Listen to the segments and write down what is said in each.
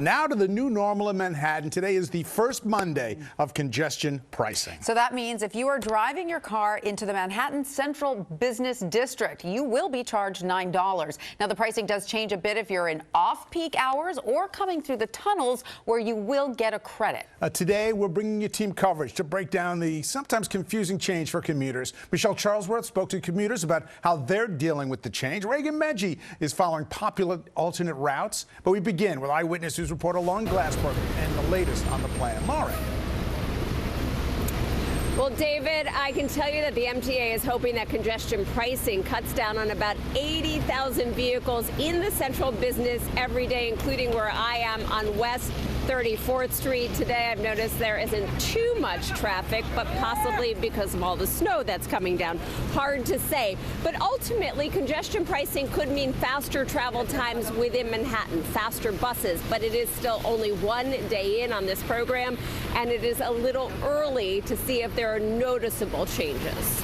Now to the new normal in Manhattan. Today is the first Monday of congestion pricing. So that means if you are driving your car into the Manhattan Central Business District, you will be charged $9. Now, the pricing does change a bit if you're in off-peak hours or coming through the tunnels, where you will get a credit. Today, we're bringing you team coverage to break down the sometimes confusing change for commuters. Michelle Charlesworth spoke to commuters about how they're dealing with the change. Reagan Medji is following popular alternate routes. But we begin with Eyewitness News reporter Lauren Glassberg and the latest on the plan. Lauren. Well, David, I can tell you that the MTA is hoping that congestion pricing cuts down on about 80,000 vehicles in the central business every day, including where I am on West 34th Street. Today, I've noticed there isn't too much traffic, but possibly because of all the snow that's coming down. Hard to say. But ultimately, congestion pricing could mean faster travel times within Manhattan, faster buses. But it is still only one day in on this program, and it is a little early to see if there are noticeable changes.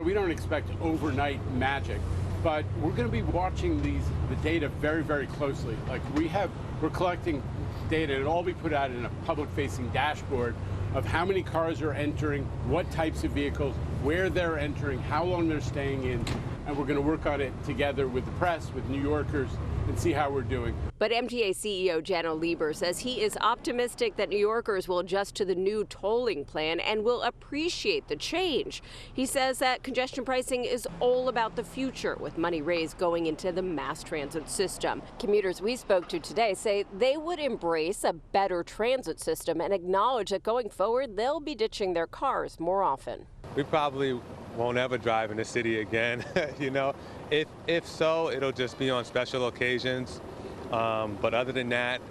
We don't expect overnight magic, but we're going to be watching the data very, very closely. Like we're collecting data, and it'll all be put out in a public-facing dashboard of how many cars are entering, what types of vehicles, where they're entering, how long they're staying in, and we're going to work on it together with the press, with New Yorkers, and see how we're doing. But MTA CEO Janno Lieber says he is optimistic that New Yorkers will adjust to the new tolling plan and will appreciate the change. He says that congestion pricing is all about the future, with money raised going into the mass transit system. Commuters we spoke to today say they would embrace a better transit system and acknowledge that going forward, they'll be ditching their cars more often. We probably won't ever drive in the city again, you know. If so, it'll just be on special occasions. But other than that,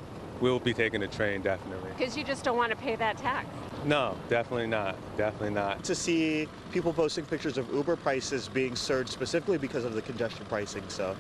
we'll be taking the train, definitely. Because you just don't want to pay that tax? No, definitely not. Definitely not. To see people posting pictures of Uber prices being surged specifically because of the congestion pricing, so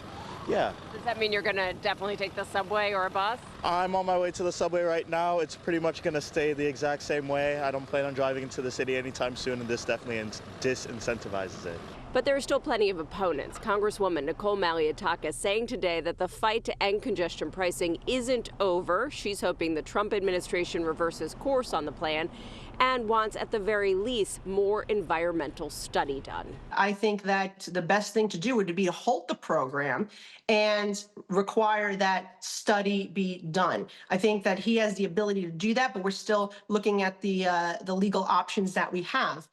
yeah. Does that mean you're going to definitely take the subway or a bus? I'm on my way to the subway right now. It's pretty much going to stay the exact same way. I don't plan on driving into the city anytime soon, and this definitely disincentivizes it. But there are still plenty of opponents. Congresswoman Nicole Maliotakis saying today that the fight to end congestion pricing isn't over. She's hoping the Trump administration reverses course on the plan and wants, at the very least, more environmental study done. I think that the best thing to do would be to halt the program and require that study be done. I think that he has the ability to do that, but we're still looking at the legal options that we have.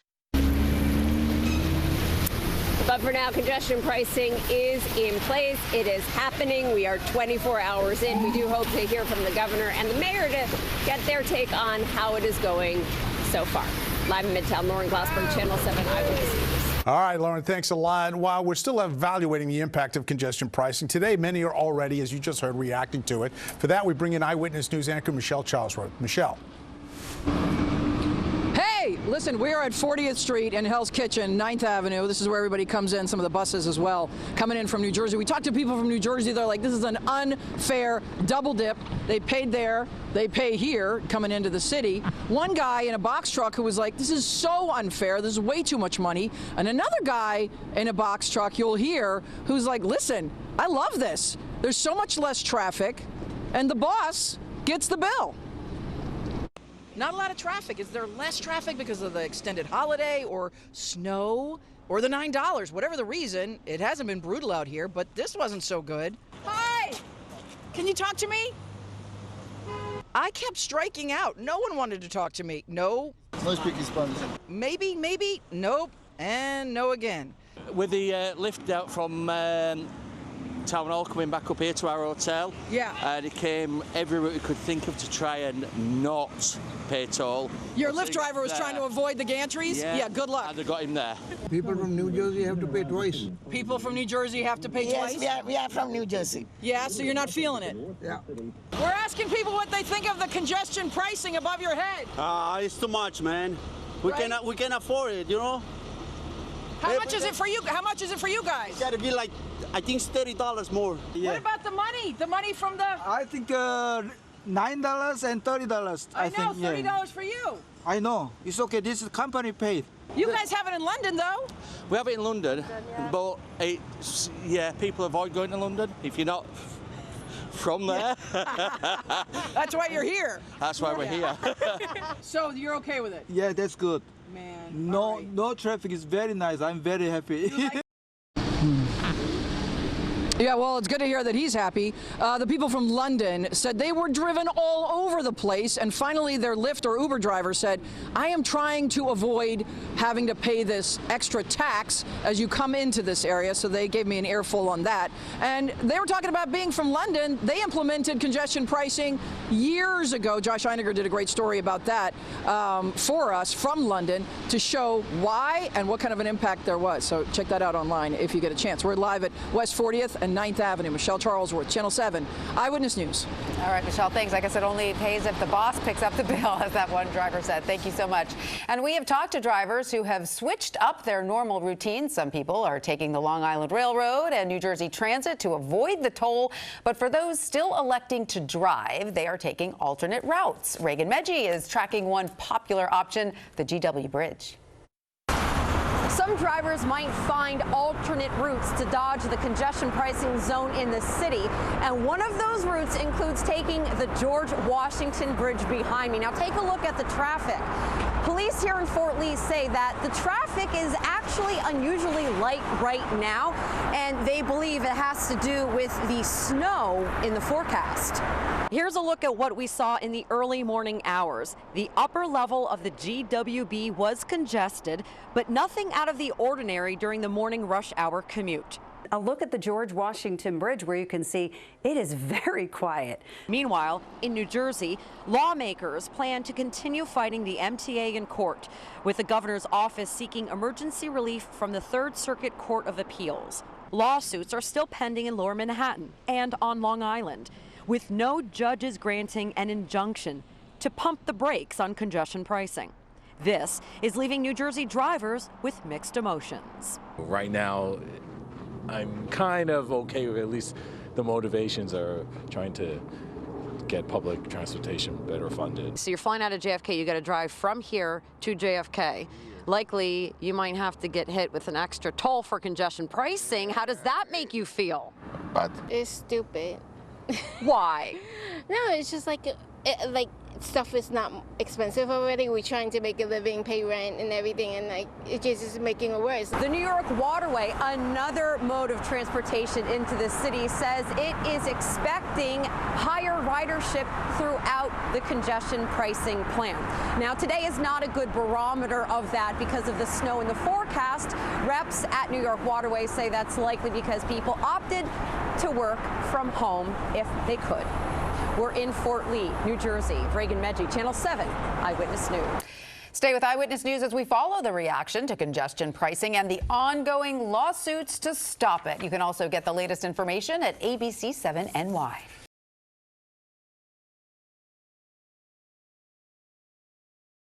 But for now, congestion pricing is in place. It is happening. We are 24 hours in. We do hope to hear from the governor and the mayor to get their take on how it is going so far. Live in Midtown, Lauren Glassberg, Channel 7 Eyewitness News. All right, Lauren, thanks a lot. While we're still evaluating the impact of congestion pricing, today many are already, as you just heard, reacting to it. For that, we bring in Eyewitness News anchor Michelle Charlesworth. Michelle. Hey, listen, we are at 40th Street and Hell's Kitchen, 9th Avenue. This is where everybody comes in, some of the buses as well, coming in from New Jersey. We talked to people from New Jersey. They're like, this is an unfair double dip. They paid there, they pay here, coming into the city. One guy in a box truck who was like, this is so unfair. This is way too much money. And another guy in a box truck you'll hear who's like, listen, I love this. There's so much less traffic, and the boss gets the bill. Not a lot of traffic. Is there less traffic because of the extended holiday or snow or the $9? Whatever the reason, it hasn't been brutal out here, but this wasn't so good. Hi! Can you talk to me? I kept striking out. No one wanted to talk to me. No. No speaking Spanish. Maybe, nope, and no again. With the lift out from Town Hall coming back up here to our hotel. Yeah. And it came every route we could think of to try and not pay toll. Your Lyft driver was trying to avoid the gantries? Yeah, good luck. And they got him there. People from New Jersey have to pay twice. People from New Jersey have to pay twice? Yes, we are from New Jersey. Yeah, so you're not feeling it? Yeah. We're asking people what they think of the congestion pricing above your head. It's too much, man. We can afford it, you know? How much is it for you? How much is it for you guys? It's gotta be like, I think it's $30 more. Yeah. What about the money? The money from the... I think $9 and $30. I know, $30 for you. I know. It's okay. This is company paid. You guys have it in London, though. We have it in London, but people avoid going to London if you're not from there. That's why you're here. That's why we're here. So you're okay with it? Yeah, that's good. Man. No traffic is very nice. I'm very happy. Yeah, well, it's good to hear that he's happy. The people from London said they were driven all over the place, and finally their Lyft or Uber driver said, I am trying to avoid having to pay this extra tax as you come into this area, so they gave me an earful on that. And they were talking about being from London. They implemented congestion pricing years ago. Josh Einiger did a great story about that for us from London to show why and what kind of an impact there was. So check that out online if you get a chance. We're live at West 40th and 9th Avenue. Michelle Charlesworth, Channel 7, Eyewitness News. All right, Michelle, thanks. I guess it only pays if the boss picks up the bill, as that one driver said. Thank you so much. And we have talked to drivers who have switched up their normal routines. Some people are taking the Long Island Railroad and New Jersey Transit to avoid the toll. But for those still electing to drive, they are taking alternate routes. Reagan Medji is tracking one popular option, the GW Bridge. Some drivers might find alternate routes to dodge the congestion pricing zone in the city. And one of those routes includes taking the George Washington Bridge behind me. Now take a look at the traffic. Police here in Fort Lee say that the traffic is actually unusually light right now, and they believe it has to do with the snow in the forecast. Here's a look at what we saw in the early morning hours. The upper level of the GWB was congested, but nothing out of the ordinary during the morning rush hour commute. A look at the George Washington Bridge, where you can see it is very quiet. Meanwhile, in New Jersey, lawmakers plan to continue fighting the MTA in court, with the governor's office seeking emergency relief from the Third Circuit Court of Appeals. Lawsuits are still pending in Lower Manhattan and on Long Island, with no judges granting an injunction to pump the brakes on congestion pricing. This is leaving New Jersey drivers with mixed emotions. Right now, I'm kind of okay with at least the motivations are trying to get public transportation better funded. So you're flying out of JFK, you got to drive from here to JFK. Likely, you might have to get hit with an extra toll for congestion pricing. How does that make you feel? Bad. It's stupid. Why? No, it's just like stuff is not expensive already. We're trying to make a living, pay rent and everything, and it just is making it worse. The New York Waterway, another mode of transportation into the city, says it is expecting higher ridership throughout the congestion pricing plan. Now, today is not a good barometer of that because of the snow in the forecast. Reps at New York Waterway say that's likely because people opted to work from home if they could. We're in Fort Lee, New Jersey. Reagan Medji, Channel 7, Eyewitness News. Stay with Eyewitness News as we follow the reaction to congestion pricing and the ongoing lawsuits to stop it. You can also get the latest information at ABC7NY.